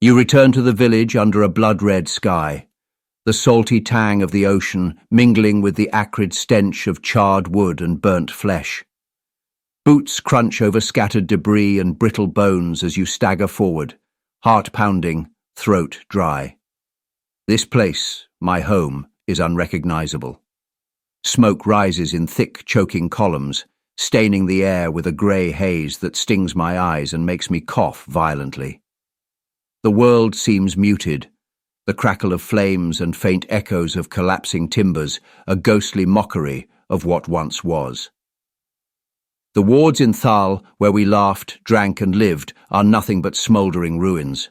You return to the village under a blood-red sky, the salty tang of the ocean mingling with the acrid stench of charred wood and burnt flesh. Boots crunch over scattered debris and brittle bones as you stagger forward, heart pounding, throat dry. This place, my home, is unrecognizable. Smoke rises in thick, choking columns, staining the air with a grey haze that stings my eyes and makes me cough violently. The world seems muted, the crackle of flames and faint echoes of collapsing timbers, a ghostly mockery of what once was. The wards in Thal, where we laughed, drank and lived, are nothing but smouldering ruins.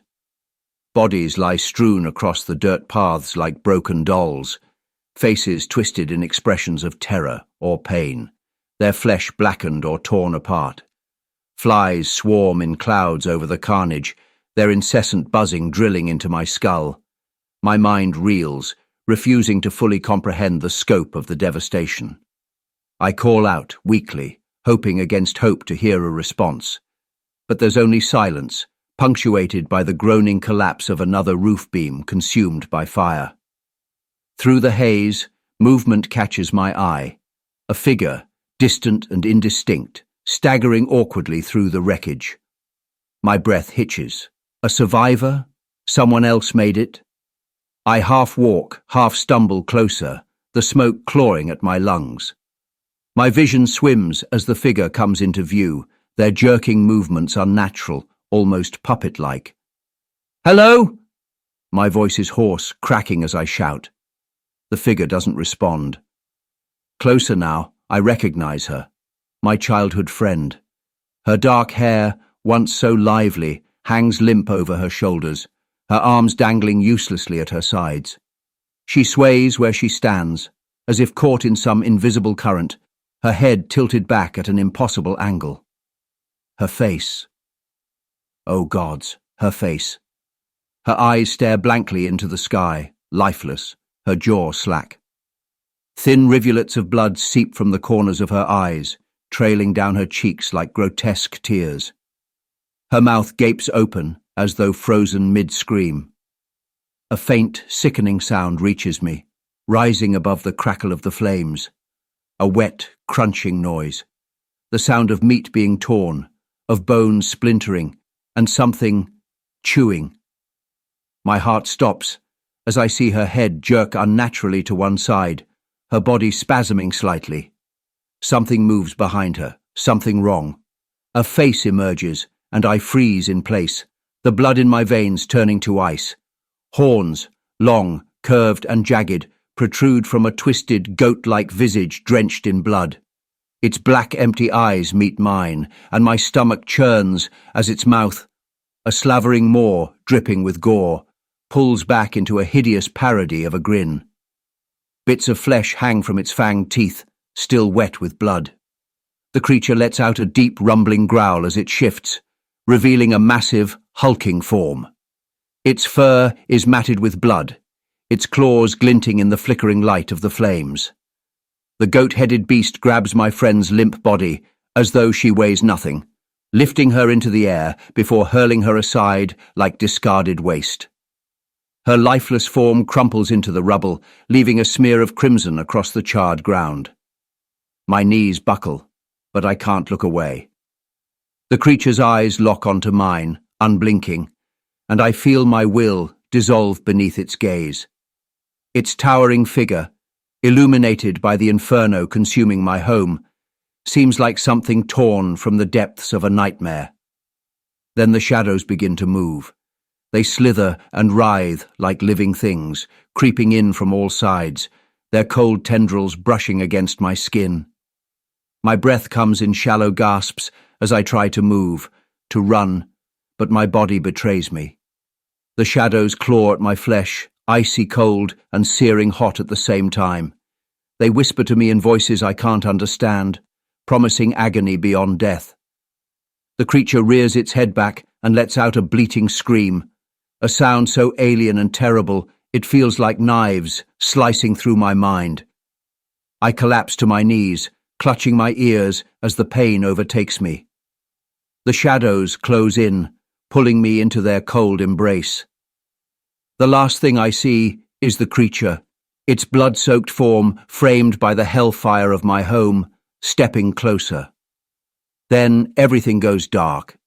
Bodies lie strewn across the dirt paths like broken dolls, faces twisted in expressions of terror or pain, their flesh blackened or torn apart. Flies swarm in clouds over the carnage, their incessant buzzing drilling into my skull. My mind reels, refusing to fully comprehend the scope of the devastation. I call out, weakly, hoping against hope to hear a response. But there's only silence, punctuated by the groaning collapse of another roof beam consumed by fire. Through the haze, movement catches my eye. A figure, distant and indistinct, staggering awkwardly through the wreckage. My breath hitches. A survivor? Someone else made it? I half walk, half stumble closer, the smoke clawing at my lungs. My vision swims as the figure comes into view, their jerking movements unnatural, almost puppet-like. "Hello?" My voice is hoarse, cracking as I shout. The figure doesn't respond. Closer now, I recognize her, my childhood friend. Her dark hair, once so lively, hangs limp over her shoulders, her arms dangling uselessly at her sides. She sways where she stands, as if caught in some invisible current, her head tilted back at an impossible angle. Her face. Oh gods, her face. Her eyes stare blankly into the sky, lifeless, her jaw slack. Thin rivulets of blood seep from the corners of her eyes, trailing down her cheeks like grotesque tears. Her mouth gapes open, as though frozen mid-scream. A faint, sickening sound reaches me, rising above the crackle of the flames. A wet, crunching noise. The sound of meat being torn, of bones splintering, and something chewing. My heart stops as I see her head jerk unnaturally to one side, her body spasming slightly. Something moves behind her, something wrong. A face emerges, and I freeze in place, the blood in my veins turning to ice. Horns, long, curved and jagged, protrude from a twisted, goat-like visage drenched in blood. Its black, empty eyes meet mine, and my stomach churns as its mouth, a slavering maw dripping with gore, pulls back into a hideous parody of a grin. Bits of flesh hang from its fanged teeth, still wet with blood. The creature lets out a deep, rumbling growl as it shifts, revealing a massive, hulking form. Its fur is matted with blood, its claws glinting in the flickering light of the flames. The goat-headed beast grabs my friend's limp body, as though she weighs nothing, lifting her into the air before hurling her aside like discarded waste. Her lifeless form crumples into the rubble, leaving a smear of crimson across the charred ground. My knees buckle, but I can't look away. The creature's eyes lock onto mine, unblinking, and I feel my will dissolve beneath its gaze. Its towering figure, illuminated by the inferno consuming my home, seems like something torn from the depths of a nightmare. Then the shadows begin to move. They slither and writhe like living things, creeping in from all sides, their cold tendrils brushing against my skin. My breath comes in shallow gasps as I try to move, to run, but my body betrays me. The shadows claw at my flesh, icy cold and searing hot at the same time. They whisper to me in voices I can't understand, promising agony beyond death. The creature rears its head back and lets out a bleating scream, a sound so alien and terrible it feels like knives slicing through my mind. I collapse to my knees, clutching my ears as the pain overtakes me. The shadows close in, pulling me into their cold embrace. The last thing I see is the creature, its blood-soaked form framed by the hellfire of my home, stepping closer. Then everything goes dark.